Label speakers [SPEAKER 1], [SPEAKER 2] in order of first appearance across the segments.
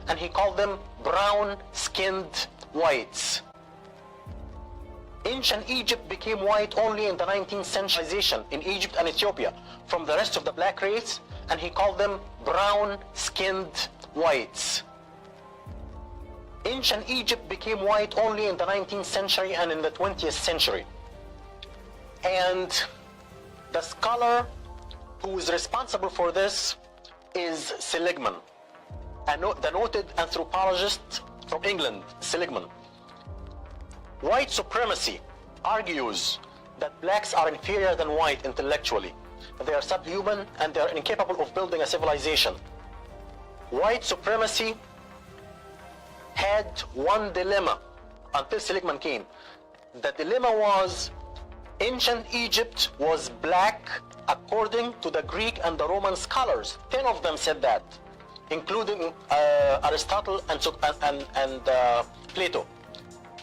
[SPEAKER 1] and he called them brown-skinned whites. Ancient Egypt became white only in the 19th century in Egypt and Ethiopia from the rest of the black race, and he called them brown-skinned whites. Ancient Egypt became white only in the 19th century and in the 20th century. And the scholar who is responsible for this is Seligman, the noted anthropologist from England, Seligman. White supremacy argues that blacks are inferior than white intellectually. They are subhuman and they are incapable of building a civilization. White supremacy had one dilemma until Seligman came. The dilemma was ancient Egypt was black according to the Greek and the Roman scholars. 10 of them said that, including Aristotle and Plato.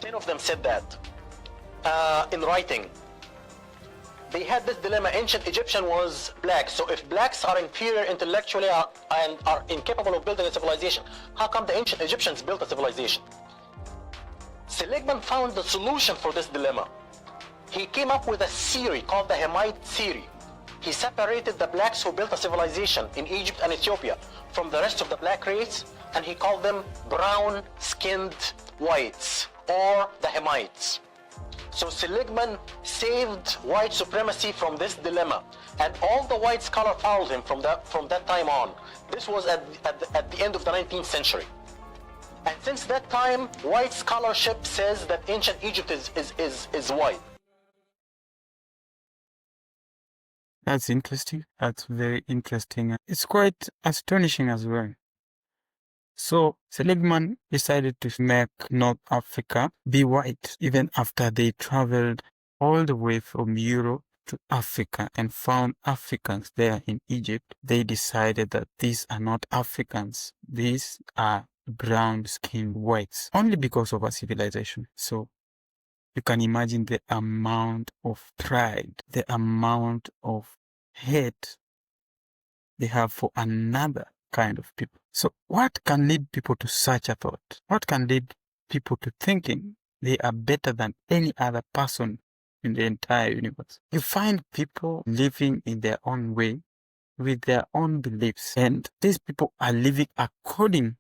[SPEAKER 1] 10 of them said that in writing. They had this dilemma. Ancient Egyptian was black, so if blacks are inferior intellectually and are incapable of building a civilization, how come the ancient Egyptians built a civilization? Seligman found the solution for this dilemma. He came up with a theory called the Hamite theory. He separated the blacks who built a civilization in Egypt and Ethiopia from the rest of the black race, and he called them brown-skinned whites, or the Hamites. So Seligman saved white supremacy from this dilemma, and all the white scholars followed him from that time on. This was at the end of the 19th century. And since that time, white scholarship says that ancient Egypt is white.
[SPEAKER 2] That's interesting. That's very interesting. It's quite astonishing as well. So Seligman decided to make North Africa be white even after they traveled all the way from Europe to Africa and found Africans there in Egypt. They decided that these are not Africans. These are brown-skinned whites, only because of our civilization. So you can imagine the amount of pride, the amount of hate they have for another kind of people. So what can lead people to such a thought? What can lead people to thinking they are better than any other person in the entire universe? You find people living in their own way with their own beliefs, and these people are living according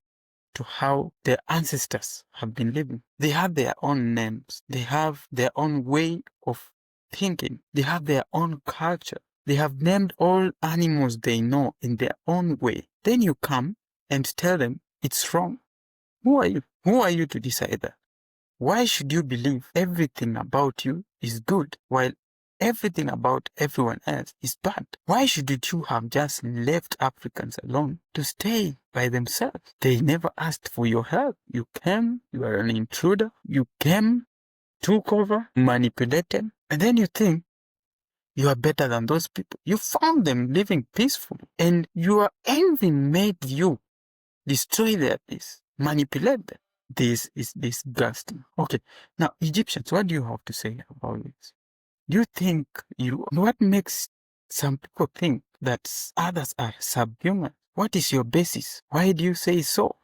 [SPEAKER 2] to how their ancestors have been living. They have their own names. They have their own way of thinking. They have their own culture. They have named all animals they know in their own way. Then you come and tell them it's wrong. Who are you? Who are you to decide that? Why should you believe everything about you is good while everything about everyone else is bad? Why shouldn't you have just left Africans alone to stay by themselves? They never asked for your help. You came, you are an intruder. You came, took over, manipulated, and then you think you are better than those people. You found them living peacefully, and your envy made you destroy their peace, manipulate them. This is disgusting. Okay, now Egyptians, what do you have to say about this? Do you think what makes some people think that others are subhuman? What is your basis? Why do you say so?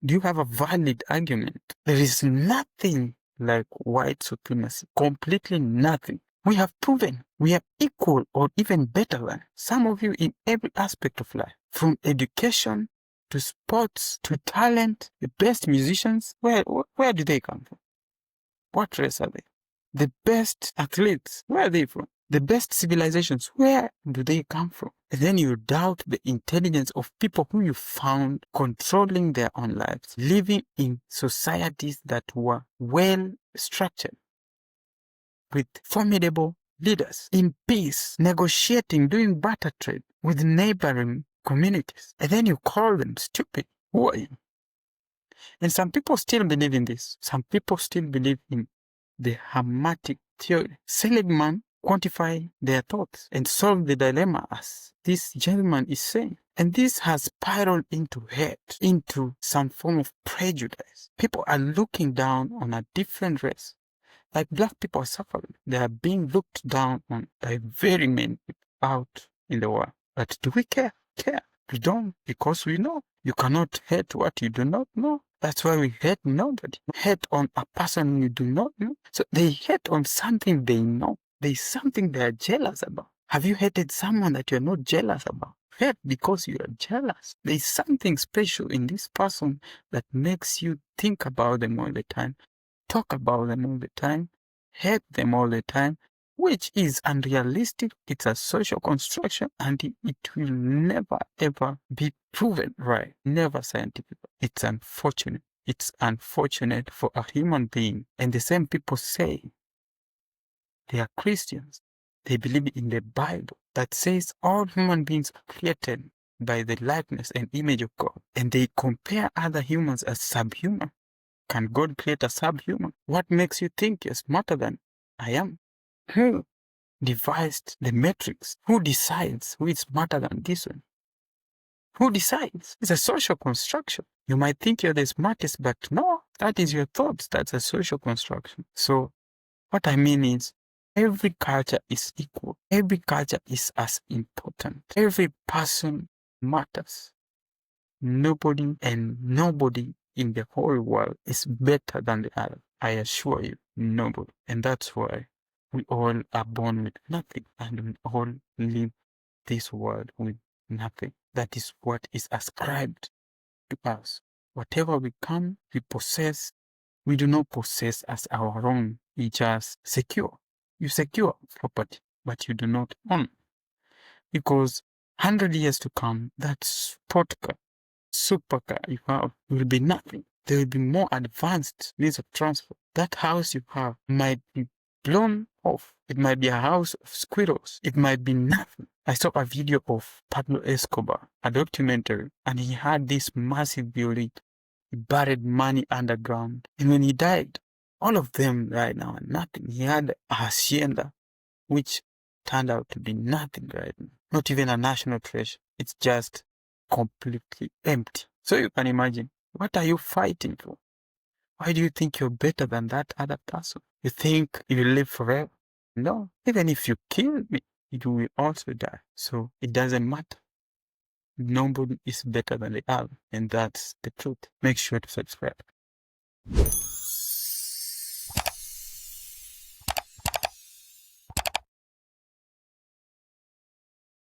[SPEAKER 2] Do you have a valid argument? There is nothing like white supremacy, completely nothing. We have proven we are equal or even better than some of you in every aspect of life, from education to sports to talent. The best musicians, where do they come from? What race are they? The best athletes, where are they from? The best civilizations, where do they come from? And then you doubt the intelligence of people who you found controlling their own lives, living in societies that were well structured, with formidable leaders, in peace, negotiating, doing barter trade with neighboring communities. And then you call them stupid. Who are you? And some people still believe in this. Some people still believe in the Hamitic theory. Seligman quantified their thoughts and solved the dilemma as this gentleman is saying. And this has spiraled into hate, into some form of prejudice. People are looking down on a different race. Like black people are suffering. They are being looked down on by very many people out in the world. But do we care? Care. We don't, because we know. You cannot hate what you do not know. That's why we hate nobody. Hate on a person you do not know. So they hate on something they know. There's something they are jealous about. Have you hated someone that you're not jealous about? Hate because you are jealous. There's something special in this person that makes you think about them all the time, talk about them all the time, hate them all the time, which is unrealistic. It's a social construction and it will never ever be proven right. Never scientific. It's unfortunate. It's unfortunate for a human being. And the same people say they are Christians. They believe in the Bible that says all human beings are created by the likeness and image of God. And they compare other humans as subhuman. Can God create a subhuman? What makes you think you're smarter than I am? Who devised the matrix? Who decides who is smarter than this one? Who decides? It's a social construction. You might think you're the smartest, but no, that is your thoughts. That's a social construction. So what I mean is, every culture is equal. Every culture is as important. Every person matters. Nobody in the whole world is better than the other. I assure you, nobody. And that's why we all are born with nothing and we all leave this world with nothing. That is what is ascribed to us. Whatever we possess, we do not possess as our own. We just secure. You secure property, but you do not own. Because 100 years to come, that sport car, supercar you have will be nothing. There will be more advanced means of transport. That house you have might be blown off. It might be a house of squirrels. It might be nothing. I saw a video of Pablo Escobar, a documentary, and he had this massive building. He buried money underground. And when he died, all of them right now are nothing. He had a hacienda, which turned out to be nothing right now. Not even a national treasure. It's just completely empty. So you can imagine, what are you fighting for? Why do you think you're better than that other person? You think you will live forever? No. Even if you kill me, you will also die. So it doesn't matter. Nobody is better than the other. And that's the truth. Make sure to subscribe.